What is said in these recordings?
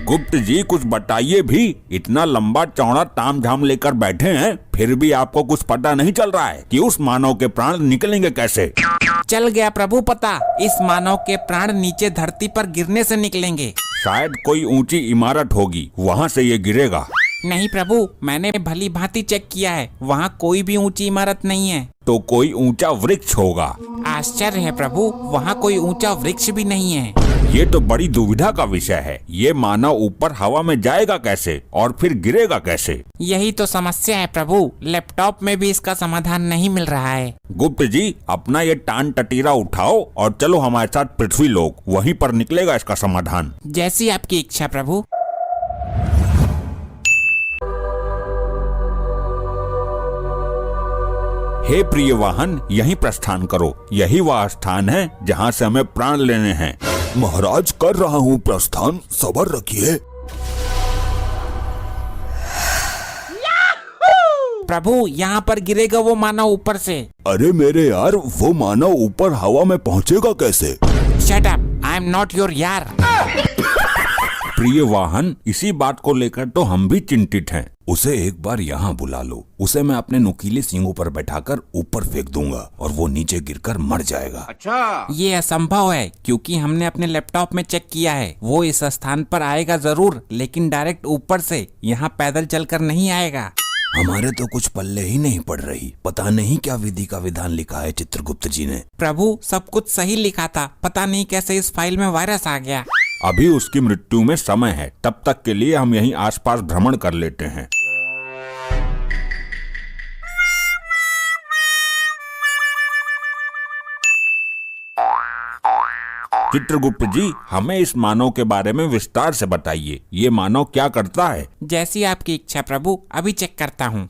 गुप्त जी कुछ बताइए भी, इतना लंबा चौड़ा तामझाम लेकर बैठे हैं, फिर भी आपको कुछ पता नहीं चल रहा है कि उस मानव के प्राण निकलेंगे कैसे? चल गया प्रभु पता, इस मानव के प्राण नीचे धरती पर गिरने से निकलेंगे। शायद कोई ऊंची इमारत होगी, वहाँ से ये गिरेगा। नहीं प्रभु, मैंने भली भांति चेक किया है, वहाँ कोई भी ऊंची इमारत नहीं है। तो कोई ऊंचा वृक्ष होगा। आश्चर्य है प्रभु, वहाँ कोई ऊंचा वृक्ष भी नहीं है। ये तो बड़ी दुविधा का विषय है। ये मानव ऊपर हवा में जाएगा कैसे और फिर गिरेगा कैसे? यही तो समस्या है प्रभु, लैपटॉप में भी इसका समाधान नहीं मिल रहा है। गुप्त जी अपना ये टान टटीरा उठाओ और चलो हमारे साथ पृथ्वी लोक, वहीं पर निकलेगा इसका समाधान। जैसी आपकी इच्छा प्रभु। हे प्रिय वाहन, यहीं प्रस्थान करो। यही वह स्थान है जहाँ से हमें प्राण लेने हैं। महाराज कर रहा हूँ प्रस्थान, सब्र रखिए। प्रभु यहाँ पर गिरेगा वो मानव ऊपर से। अरे मेरे यार, वो मानव ऊपर हवा में पहुँचेगा कैसे? Shut up, I am not your यार। प्रिय वाहन, इसी बात को लेकर तो हम भी चिंतित हैं। उसे एक बार यहाँ बुला लो। उसे मैं अपने नुकीले सींगों पर बैठाकर ऊपर फेंक दूंगा और वो नीचे गिरकर मर जाएगा। अच्छा, ये असंभव है, क्योंकि हमने अपने लैपटॉप में चेक किया है। वो इस स्थान पर आएगा जरूर, लेकिन डायरेक्ट ऊपर से, यहाँ पैदल चलकर नहीं आएगा। हमारे तो कुछ पल्ले ही नहीं पड़ रही। पता नहीं क्या विधि का विधान लिखा है चित्रगुप्त जी ने। प्रभु सब कुछ सही लिखा था, पता नहीं कैसे इस फाइल में वायरस आ गया। अभी उसकी मृत्यु में समय है, तब तक के लिए हम यहीं आसपास भ्रमण कर लेते हैं। चित्रगुप्त जी, हमें इस मानव के बारे में विस्तार से बताइए। ये मानव क्या करता है? जैसी आपकी इच्छा प्रभु, अभी चेक करता हूँ।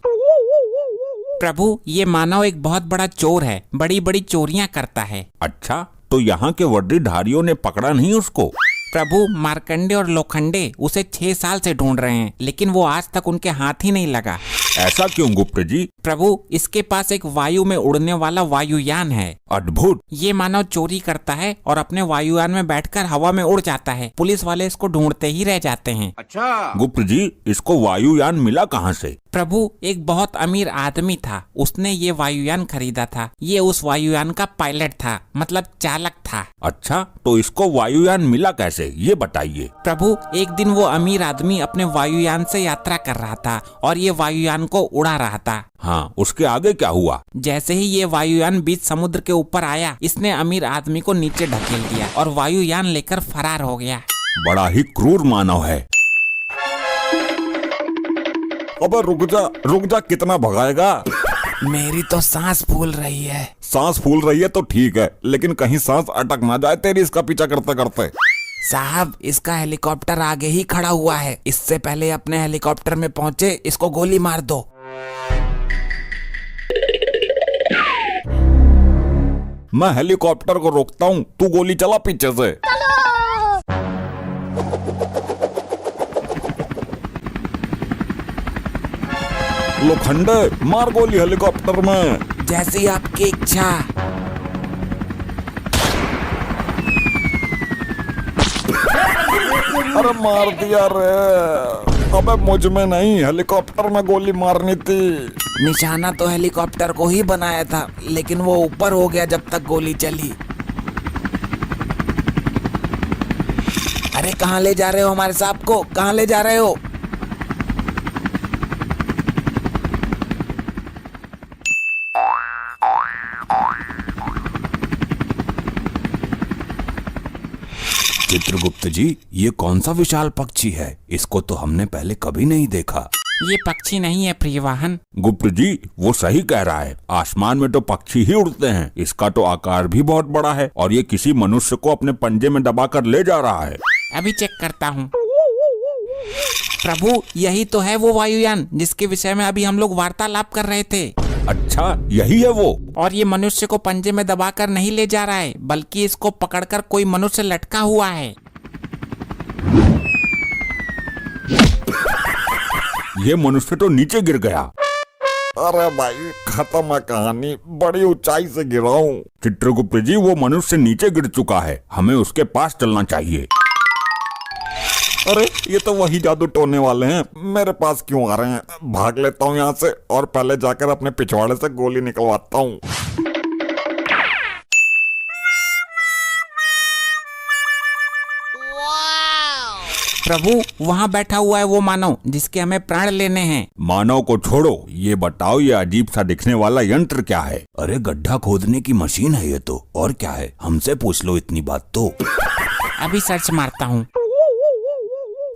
प्रभु ये मानव एक बहुत बड़ा चोर है, बड़ी बड़ी चोरियां करता है। अच्छा, तो यहाँ के वर्दीधारियों ने पकड़ा नहीं उसको? प्रभु मार्कंडे और लोखंडे उसे 6 साल से ढूंढ रहे हैं, लेकिन वो आज तक उनके हाथ ही नहीं लगा। ऐसा क्यों गुप्त जी? प्रभु इसके पास एक वायु में उड़ने वाला वायुयान है। अद्भुत। ये मानव चोरी करता है और अपने वायुयान में बैठकर हवा में उड़ जाता है। पुलिस वाले इसको ढूंढते ही रह जाते हैं। अच्छा, गुप्त जी इसको वायुयान मिला कहाँ से? प्रभु एक बहुत अमीर आदमी था, उसने ये वायुयान खरीदा था। ये उस वायुयान का पायलट था, मतलब चालक था। अच्छा, तो इसको वायुयान मिला कैसे, ये बताइए। प्रभु एक दिन वो अमीर आदमी अपने वायुयान से यात्रा कर रहा था और ये वायुयान को उड़ा रहा था। हाँ, उसके आगे क्या हुआ? जैसे ही ये वायुयान बीच समुद्र के ऊपर आया, इसने अमीर आदमी को नीचे ढकेल दिया और वायुयान लेकर फरार हो गया। बड़ा ही क्रूर मानव है। अबे रुक जा, कितना भगाएगा? मेरी तो सांस फूल रही है। सांस फूल रही है तो ठीक है, लेकिन कहीं सांस अटक ना जाए तेरी इसका पीछा करते करते। साहब इसका हेलीकॉप्टर आगे ही खड़ा हुआ है, इससे पहले अपने हेलीकॉप्टर में पहुंचे इसको गोली मार दो। मैं हेलीकॉप्टर को रोकता हूँ, तू गोली चला पीछे से। लोखंडे मार गोली हेलीकॉप्टर में। जैसी आपकी इच्छा। अरे मार दिया रे। अबे मुझ में नहीं, हेलीकॉप्टर में गोली मारनी थी। निशाना तो हेलीकॉप्टर को ही बनाया था, लेकिन वो ऊपर हो गया जब तक गोली चली। अरे कहाँ ले जा रहे हो हमारे साहब को, कहाँ ले जा रहे हो? चित्रगुप्त जी ये कौन सा विशाल पक्षी है? इसको तो हमने पहले कभी नहीं देखा। ये पक्षी नहीं है प्रियवाहन। गुप्त जी वो सही कह रहा है, आसमान में तो पक्षी ही उड़ते हैं। इसका तो आकार भी बहुत बड़ा है और ये किसी मनुष्य को अपने पंजे में दबाकर ले जा रहा है। अभी चेक करता हूँ। प्रभु यही तो है वो वायुयान जिसके विषय में अभी हम लोग वार्तालाप कर रहे थे। अच्छा, यही है वो। और ये मनुष्य को पंजे में दबाकर नहीं ले जा रहा है, बल्कि इसको पकड़कर कोई मनुष्य लटका हुआ है। ये मनुष्य तो नीचे गिर गया। अरे भाई खत्म है कहानी, बड़ी ऊंचाई से गिरा हूँ। चित्रगुप्त जी वो मनुष्य नीचे गिर चुका है, हमें उसके पास चलना चाहिए। अरे ये तो वही जादू टोने वाले हैं, मेरे पास क्यों आ रहे हैं? भाग लेता हूँ यहाँ से और पहले जाकर अपने पिछवाड़े से गोली निकलवाता हूँ। प्रभु, वहाँ बैठा हुआ है वो मानव जिसके हमें प्राण लेने हैं। मानव को छोड़ो, ये बताओ ये अजीब सा दिखने वाला यंत्र क्या है? अरे गड्ढा खोदने की मशीन है ये तो, और क्या है? हमसे पूछ लो इतनी बात तो। अभी सर्च मारता हूँ।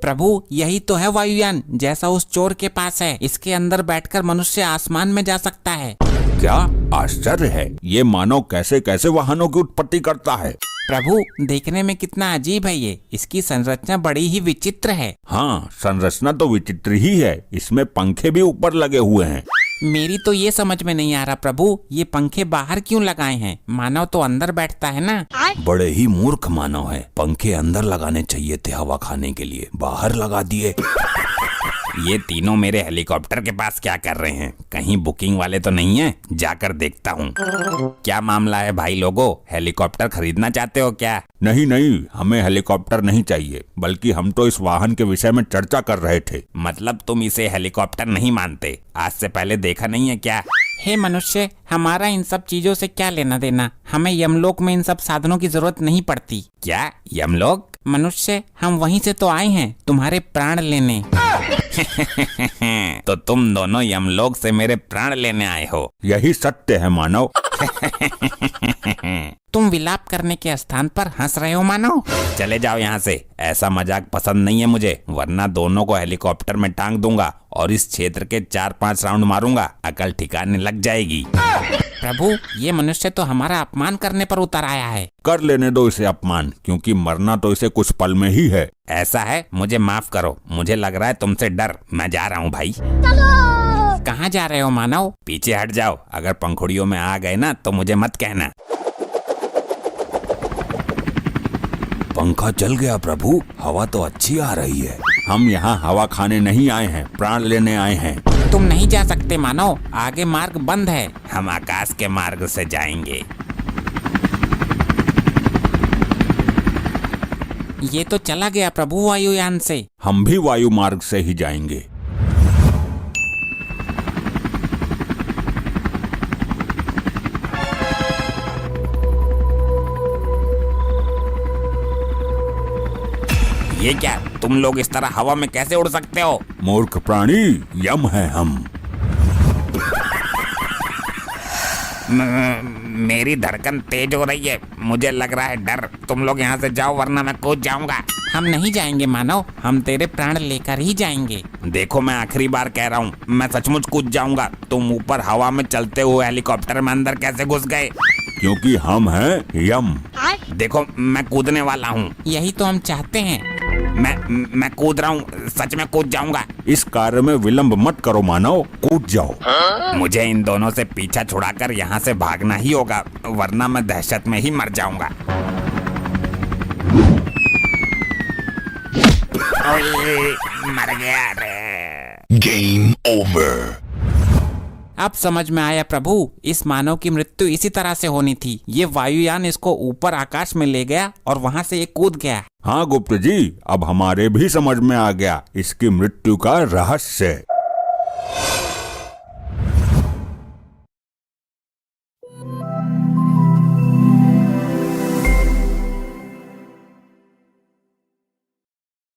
प्रभु, यही तो है वायुयान जैसा उस चोर के पास है। इसके अंदर बैठकर मनुष्य आसमान में जा सकता है। क्या आश्चर्य है, ये मानव कैसे कैसे वाहनों की उत्पत्ति करता है? प्रभु, देखने में कितना अजीब है ये। इसकी संरचना बड़ी ही विचित्र है। हाँ, संरचना तो विचित्र ही है, इसमें पंखे भी ऊपर लगे हुए हैं। मेरी तो ये समझ में नहीं आ रहा प्रभु, ये पंखे बाहर क्यों लगाए हैं? मानव तो अंदर बैठता है ना। बड़े ही मूर्ख मानव है, पंखे अंदर लगाने चाहिए थे हवा खाने के लिए, बाहर लगा दिए। ये तीनों मेरे हेलीकॉप्टर के पास क्या कर रहे हैं? कहीं बुकिंग वाले तो नहीं है? जाकर देखता हूँ। क्या मामला है भाई लोगों, हेलीकॉप्टर खरीदना चाहते हो क्या? नहीं नहीं, हमें हेलीकॉप्टर नहीं चाहिए, बल्कि हम तो इस वाहन के विषय में चर्चा कर रहे थे। मतलब तुम इसे हेलीकॉप्टर नहीं मानते? आज से पहले देखा नहीं है क्या? हे मनुष्य, हमारा इन सब चीजों से क्या लेना देना? हमें यमलोक में इन सब साधनों की जरूरत नहीं पड़ती। क्या यमलोक? मनुष्य, हम वहीं से तो आए हैं तुम्हारे प्राण लेने। तो तुम दोनों यमलोक से मेरे प्राण लेने आए हो? यही सत्य है मानव। तुम विलाप करने के स्थान पर हंस रहे हो मानव। चले जाओ यहाँ से, ऐसा मजाक पसंद नहीं है मुझे, वरना दोनों को हेलीकॉप्टर में टांग दूंगा और इस क्षेत्र के 4-5 राउंड मारूंगा, अकल ठिकाने लग जाएगी। प्रभु, ये मनुष्य तो हमारा अपमान करने पर उतर आया है। कर लेने दो इसे अपमान, क्योंकि मरना तो इसे कुछ पल में ही है। ऐसा है, मुझे माफ करो, मुझे लग रहा है तुमसे डर। मैं जा रहा हूँ भाई। कहाँ जा रहे हो मानव? पीछे हट जाओ, अगर पंखुड़ियों में आ गए ना तो मुझे मत कहना। पंखा चल गया प्रभु, हवा तो अच्छी आ रही है। हम यहाँ हवा खाने नहीं आए हैं, प्राण लेने आए हैं। तुम नहीं जा सकते मानव, आगे मार्ग बंद है। हम आकाश के मार्ग से जाएंगे। ये तो चला गया प्रभु वायुयान से। हम भी वायु मार्ग से ही जाएंगे। ये क्या, तुम लोग इस तरह हवा में कैसे उड़ सकते हो? मूर्ख प्राणी, यम है हम। मेरी धड़कन तेज हो रही है, मुझे लग रहा है डर। तुम लोग यहाँ से जाओ वरना मैं कूद जाऊंगा। हम नहीं जाएंगे मानव, हम तेरे प्राण लेकर ही जाएंगे। देखो, मैं आखिरी बार कह रहा हूँ, मैं सचमुच कूद जाऊंगा। तुम ऊपर हवा में चलते हुए हेलीकॉप्टर में अंदर कैसे घुस गए? क्योंकि हम हैं यम। देखो, मैं कूदने वाला हूँ। यही तो हम चाहते हैं। मैं कूद रहा हूँ, सच में कूद जाऊंगा। इस कार्य में विलंब मत करो मानव, कूद जाओ। मुझे इन दोनों से पीछा छुड़ाकर यहाँ से भागना ही होगा, वरना मैं दहशत में ही मर जाऊंगा। ओए, मर गया रे। Game over. अब समझ में आया प्रभु, इस मानव की मृत्यु इसी तरह से होनी थी। ये वायुयान इसको ऊपर आकाश में ले गया और वहाँ से ये कूद गया। हाँ गुप्त जी, अब हमारे भी समझ में आ गया इसकी मृत्यु का रहस्य।